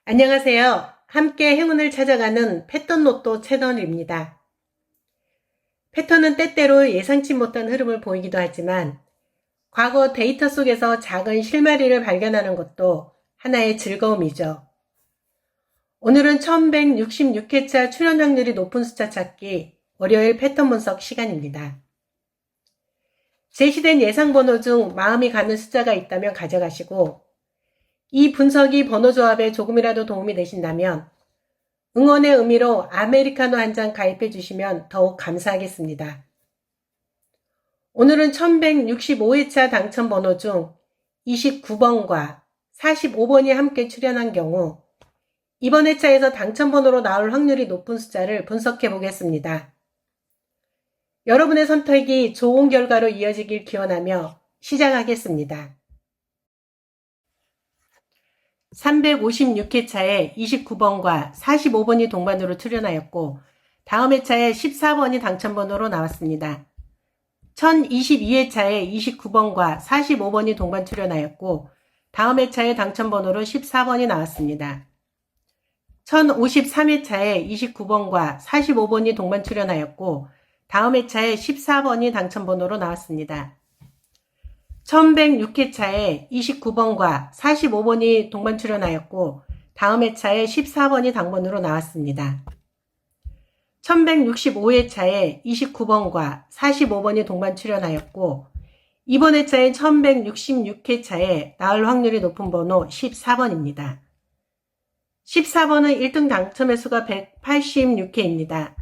안녕하세요. 함께 행운을 찾아가는 패턴 로또 채널입니다. 패턴은 때때로 예상치 못한 흐름을 보이기도 하지만 과거 데이터 속에서 작은 실마리를 발견하는 것도 하나의 즐거움이죠. 오늘은 1166회차 출현 확률이 높은 숫자 찾기 월요일 패턴 분석 시간입니다. 제시된 예상 번호 중 마음이 가는 숫자가 있다면 가져가시고 이 분석이 번호 조합에 조금이라도 도움이 되신다면 응원의 의미로 아메리카노 한 잔 가입해 주시면 더욱 감사하겠습니다. 오늘은 1165회차 당첨 번호 중 29번과 45번이 함께 출현한 경우 이번 회차에서 당첨 번호로 나올 확률이 높은 숫자를 분석해 보겠습니다. 여러분의 선택이 좋은 결과로 이어지길 기원하며 시작하겠습니다. 356회차에 29번과 45번이 동반으로 출현하였고 다음 회차에 14번이 당첨번호로 나왔습니다. 1022회차에 29번과 45번이 동반 출현하였고 다음 회차에 당첨번호로 14번이 나왔습니다. 1053회차에 29번과 45번이 동반 출현하였고 다음 회차에 14번이 당첨번호로 나왔습니다. 1106회차에 29번과 45번이 동반 출현하였고 다음 회차에 14번이 당번으로 나왔습니다. 1165회차에 29번과 45번이 동반 출현하였고 이번 회차인 1166회차에 나올 확률이 높은 번호 14번입니다. 14번은 1등 당첨 횟수가 186회입니다.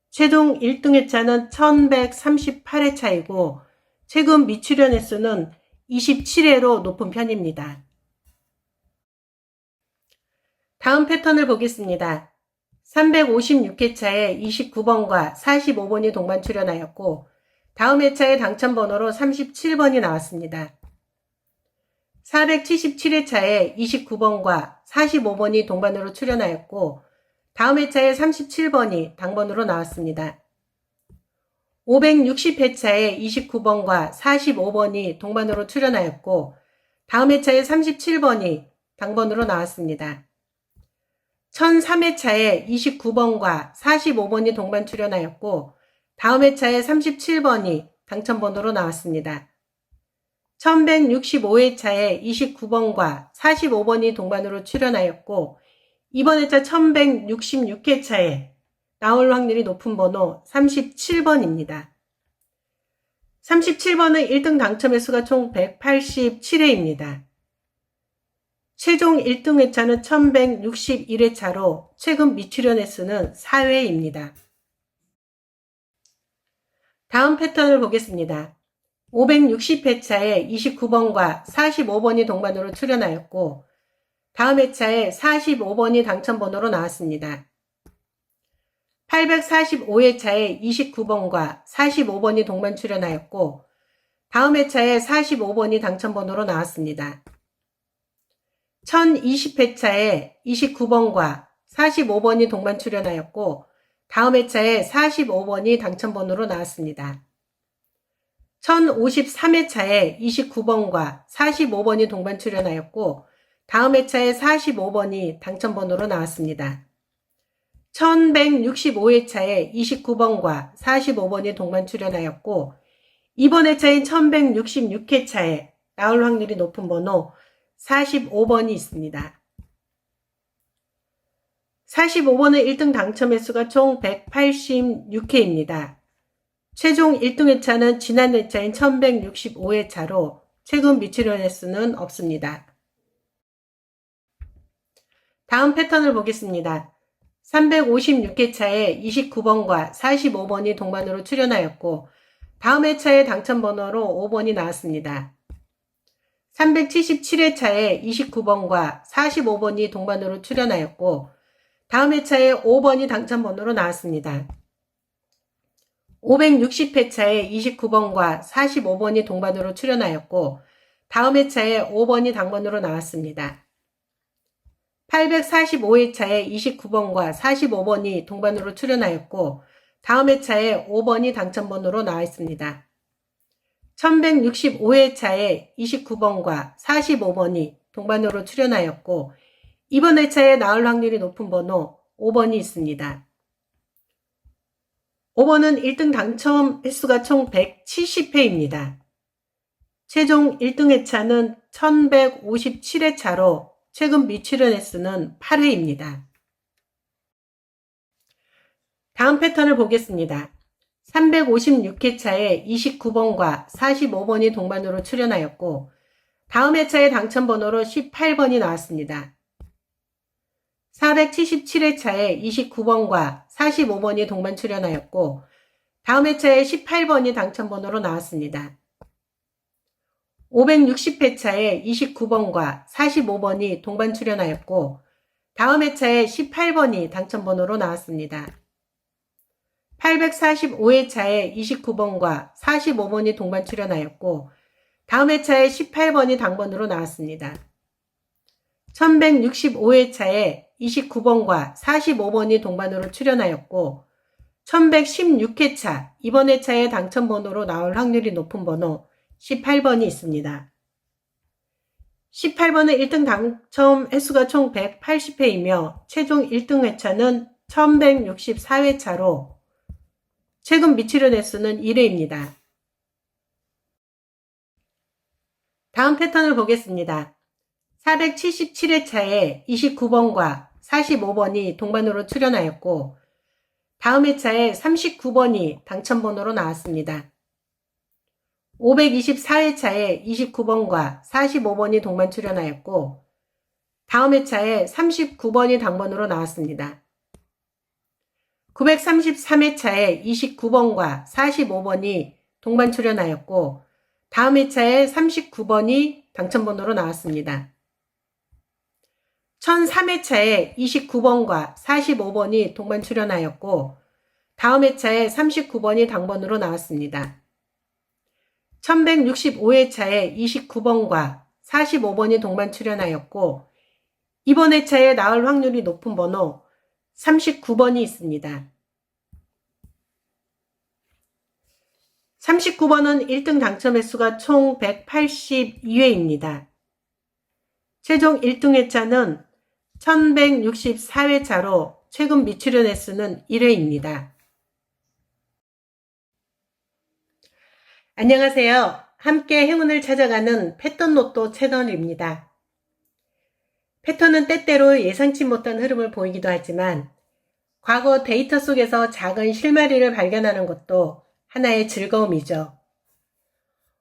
최종 1등 회차는 1138회차이고 최근 미출연 횟수는 27회로 높은 편입니다. 다음 패턴을 보겠습니다. 356회차에 29번과 45번이 동반 출연하였고 다음 회차의 당첨번호로 37번이 나왔습니다. 477회차에 29번과 45번이 동반으로 출연하였고 다음 회차에 37번이 당번으로 나왔습니다. 560회차에 29번과 45번이 동반으로 출현하였고 다음 회차에 37번이 당번으로 나왔습니다. 1003회차에 29번과 45번이 동반 출현하였고 다음 회차에 37번이 당첨번호로 나왔습니다. 1165회차에 29번과 45번이 동반으로 출현하였고 이번 회차 1166회차에 나올 확률이 높은 번호 37번입니다. 37번은 1등 당첨 횟수가 총 187회입니다. 최종 1등 회차는 1161회차로 최근 미출연 횟수는 4회입니다. 다음 패턴을 보겠습니다. 560회차에 29번과 45번이 동반으로 출연하였고 다음 회차에 45번이 당첨번호로 나왔습니다. 845회차에 29번과 45번이 동반 출연하였고 다음 회차에 45번이 당첨번호로 나왔습니다. 1020회차에 29번과 45번이 동반 출연하였고 다음 회차에 45번이 당첨번호로 나왔습니다. 1053회차에 29번과 45번이 동반 출연하였고 다음 회차에 45번이 당첨번호로 나왔습니다. 1165회차에 29번과 45번이 동반 출연하였고 이번 회차인 1166회차에 나올 확률이 높은 번호 45번이 있습니다. 45번은 1등 당첨 횟수가 총 186회입니다. 최종 1등 회차는 지난 회차인 1165회차로 최근 미출연 횟수는 없습니다. 다음 패턴을 보겠습니다. 356회차에 29번과 45번이 동반으로 출연하였고 다음 회차의 당첨번호로 5번이 나왔습니다. 377회차에 29번과 45번이 동반으로 출연하였고 다음 회차에 5번이 당첨번호로 나왔습니다. 560회차에 29번과 45번이 동반으로 출연하였고 다음 회차에 5번이 당번으로 나왔습니다. 845회차에 29번과 45번이 동반으로 출연하였고 다음 회차에 5번이 당첨번호로 나와 있습니다. 1165회차에 29번과 45번이 동반으로 출연하였고 이번 회차에 나올 확률이 높은 번호 5번이 있습니다. 5번은 1등 당첨 횟수가 총 170회입니다. 최종 1등 회차는 1157회차로 최근 미출연 횟수는 8회입니다. 다음 패턴을 보겠습니다. 356회차에 29번과 45번이 동반으로 출연하였고 다음 회차의 당첨번호로 18번이 나왔습니다. 477회차에 29번과 45번이 동반 출연하였고 다음 회차에 18번이 당첨번호로 나왔습니다. 560회차에 29번과 45번이 동반 출연하였고 다음 회차에 18번이 당첨번호로 나왔습니다. 845회차에 29번과 45번이 동반 출연하였고 다음 회차에 18번이 당번으로 나왔습니다. 1165회차에 29번과 45번이 동반으로 출연하였고 1116회차 이번 회차의 당첨번호로 나올 확률이 높은 번호 18번이 있습니다. 18번은 1등 당첨 횟수가 총 180회이며 최종 1등 회차는 1164회차로 최근 미출연 횟수는 1회입니다. 다음 패턴을 보겠습니다. 477회차에 29번과 45번이 동반으로 출연하였고 다음 회차에 39번이 당첨번호로 나왔습니다. 524회차에 29번과 45번이 동반 출연하였고 다음 회차에 39번이 당번으로 나왔습니다. 933회차에 29번과 45번이 동반 출연하였고 다음 회차에 39번이 당첨번호로 나왔습니다. 1003회차에 29번과 45번이 동반 출연하였고 다음 회차에 39번이 당번으로 나왔습니다. 1165회차에 29번과 45번이 동반 출연하였고 이번 회차에 나올 확률이 높은 번호 39번이 있습니다. 39번은 1등 당첨 횟수가 총 182회입니다. 최종 1등 회차는 1164회차로 최근 미출연 횟수는 1회입니다. 안녕하세요. 함께 행운을 찾아가는 패턴 로또 채널입니다. 패턴은 때때로 예상치 못한 흐름을 보이기도 하지만 과거 데이터 속에서 작은 실마리를 발견하는 것도 하나의 즐거움이죠.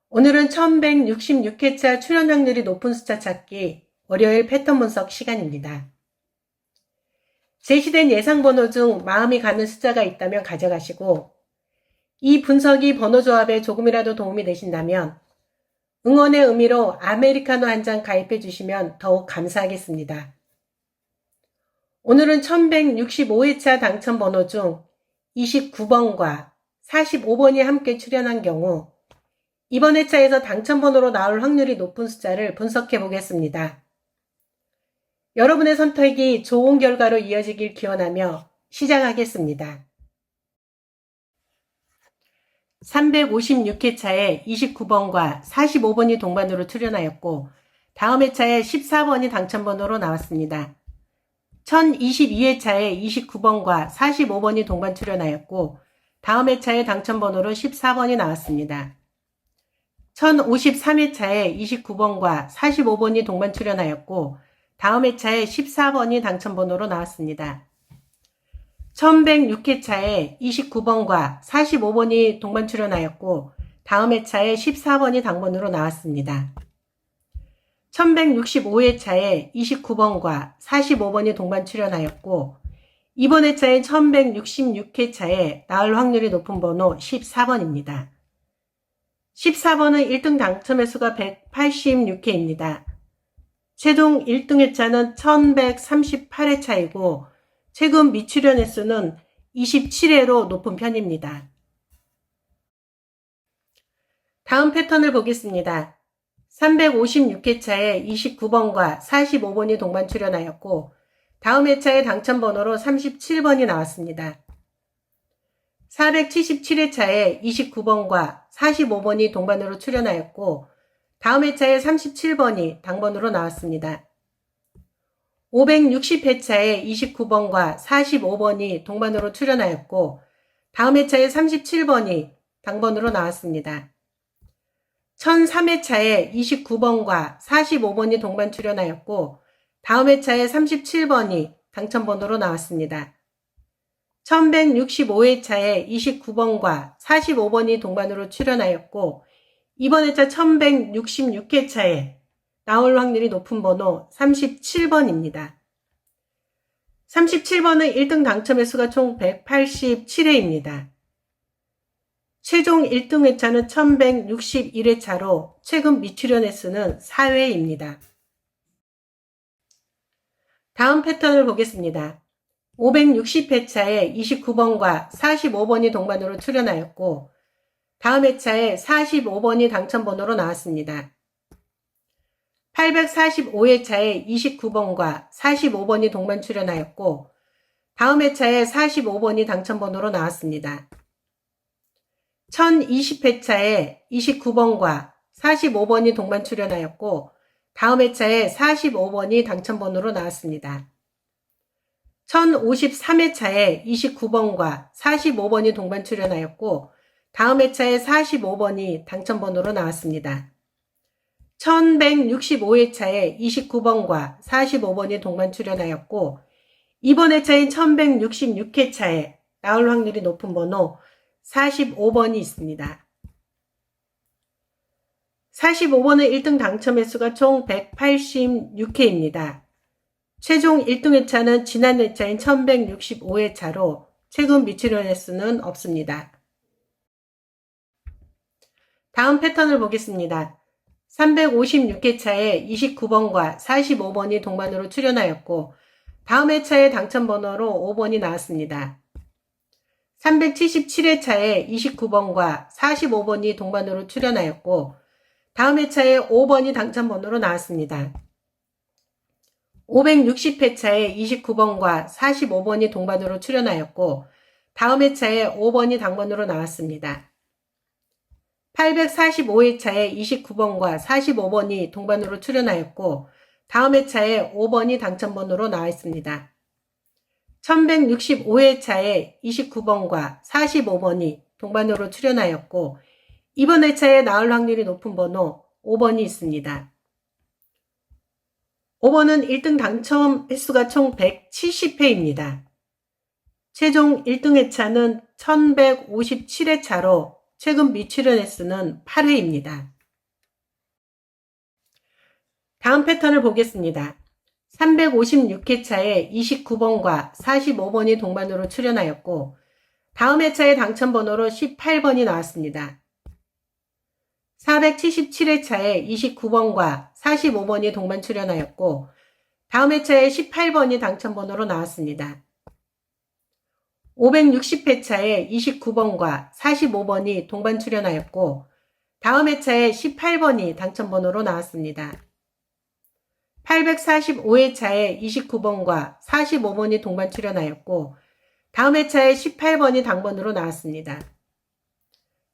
오늘은 1166회차 출연 확률이 높은 숫자 찾기 월요일 패턴 분석 시간입니다. 제시된 예상 번호 중 마음이 가는 숫자가 있다면 가져가시고 이 분석이 번호 조합에 조금이라도 도움이 되신다면 응원의 의미로 아메리카노 한 잔 가입해 주시면 더욱 감사하겠습니다. 오늘은 1165회차 당첨 번호 중 29번과 45번이 함께 출연한 경우 이번 회차에서 당첨 번호로 나올 확률이 높은 숫자를 분석해 보겠습니다. 여러분의 선택이 좋은 결과로 이어지길 기원하며 시작하겠습니다. 356회차에 29번과 45번이 동반으로 출연하였고 다음 회차에 14번이 당첨번호로 나왔습니다. 1022회차에 29번과 45번이 동반 출연하였고 다음 회차에 당첨번호로 14번이 나왔습니다. 1053회차에 29번과 45번이 동반 출연하였고 다음 회차에 14번이 당첨번호로 나왔습니다. 1106회차에 29번과 45번이 동반 출연하였고 다음 회차에 14번이 당번으로 나왔습니다. 1165회차에 29번과 45번이 동반 출연하였고 이번 회차인 1166회차에 나올 확률이 높은 번호 14번입니다. 14번은 1등 당첨 횟수가 186회입니다. 최종 1등 회차는 1138회차이고 최근 미출연 횟수는 27회로 높은 편입니다. 다음 패턴을 보겠습니다. 356회차에 29번과 45번이 동반 출연하였고 다음 회차의 당첨번호로 37번이 나왔습니다. 477회차에 29번과 45번이 동반으로 출연하였고 다음 회차에 37번이 당번으로 나왔습니다. 560회차에 29번과 45번이 동반으로 출연하였고 다음 회차에 37번이 당번으로 나왔습니다. 1003회차에 29번과 45번이 동반 출연하였고 다음 회차에 37번이 당첨번호로 나왔습니다. 1165회차에 29번과 45번이 동반으로 출연하였고 이번 회차 1166회차에 나올 확률이 높은 번호 37번입니다. 37번은 1등 당첨 횟수가 총 187회입니다. 최종 1등 회차는 1161회차로 최근 미출연 횟수는 4회입니다. 다음 패턴을 보겠습니다. 560회차에 29번과 45번이 동반으로 출연하였고 다음 회차에 45번이 당첨번호로 나왔습니다. 845회차에 29번과 45번이 동반 출연하였고 다음 회차에 45번이 당첨번호로 나왔습니다. 1020회차에 29번과 45번이 동반 출연하였고 다음 회차에 45번이 당첨번호로 나왔습니다. 1053회차에 29번과 45번이 동반 출연하였고 다음 회차에 45번이 당첨번호로 나왔습니다. 1165회차에 29번과 45번이 동반 출연하였고 이번 회차인 1166회차에 나올 확률이 높은 번호 45번이 있습니다. 45번은 1등 당첨 횟수가 총 186회입니다. 최종 1등 회차는 지난 회차인 1165회차로 최근 미출연 횟수는 없습니다. 다음 패턴을 보겠습니다. 356회차에 29번과 45번이 동반으로 출연하였고 다음 회차에 당첨번호로 5번이 나왔습니다. 377회차에 29번과 45번이 동반으로 출연하였고 다음 회차에 5번이 당첨번호로 나왔습니다. 560회차에 29번과 45번이 동반으로 출연하였고 다음 회차에 5번이 당번으로 나왔습니다. 845회차에 29번과 45번이 동반으로 출연하였고 다음 회차에 5번이 당첨번호로 나와 있습니다. 1165회차에 29번과 45번이 동반으로 출연하였고 이번 회차에 나올 확률이 높은 번호 5번이 있습니다. 5번은 1등 당첨 횟수가 총 170회입니다. 최종 1등 회차는 1157회차로 최근 미출연 횟수는 8회입니다. 다음 패턴을 보겠습니다. 356회차에 29번과 45번이 동반으로 출연하였고 다음 회차의 당첨번호로 18번이 나왔습니다. 477회차에 29번과 45번이 동반 출연하였고 다음 회차에 18번이 당첨번호로 나왔습니다. 560회차에 29번과 45번이 동반 출연하였고 다음 회차에 18번이 당첨번호로 나왔습니다. 845회차에 29번과 45번이 동반 출연하였고 다음 회차에 18번이 당번으로 나왔습니다.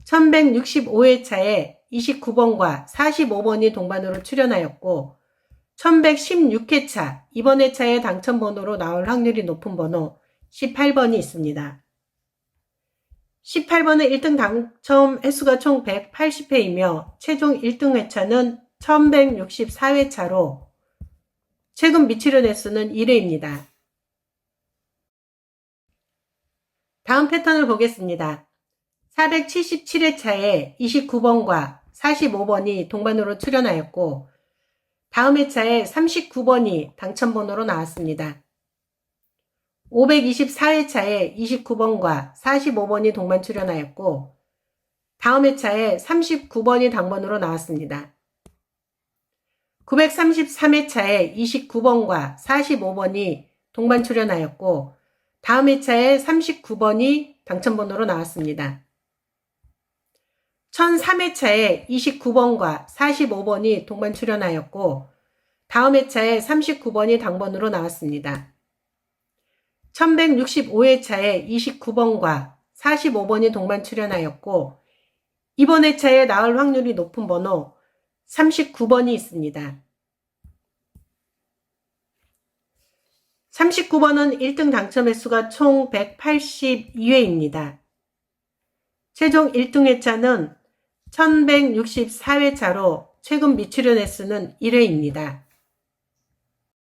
1165회차에 29번과 45번이 동반으로 출연하였고 1116회차 이번 회차에 당첨번호로 나올 확률이 높은 번호 18번이 있습니다. 18번은 1등 당첨 횟수가 총 180회이며 최종 1등 회차는 1164회차로 최근 미출연 횟수는 1회입니다. 다음 패턴을 보겠습니다. 477회차에 29번과 45번이 동반으로 출연하였고 다음 회차에 39번이 당첨번호로 나왔습니다. 524회차에 29번과 45번이 동반 출연하였고 다음 회차에 39번이 당번으로 나왔습니다. 933회차에 29번과 45번이 동반 출연하였고 다음 회차에 39번이 당첨번호로 나왔습니다. 1003회차에 29번과 45번이 동반 출연하였고 다음 회차에 39번이 당번으로 나왔습니다. 1165회차에 29번과 45번이 동반 출연하였고 이번 회차에 나올 확률이 높은 번호 39번이 있습니다. 39번은 1등 당첨 횟수가 총 182회입니다. 최종 1등 회차는 1164회차로 최근 미출연 횟수는 1회입니다.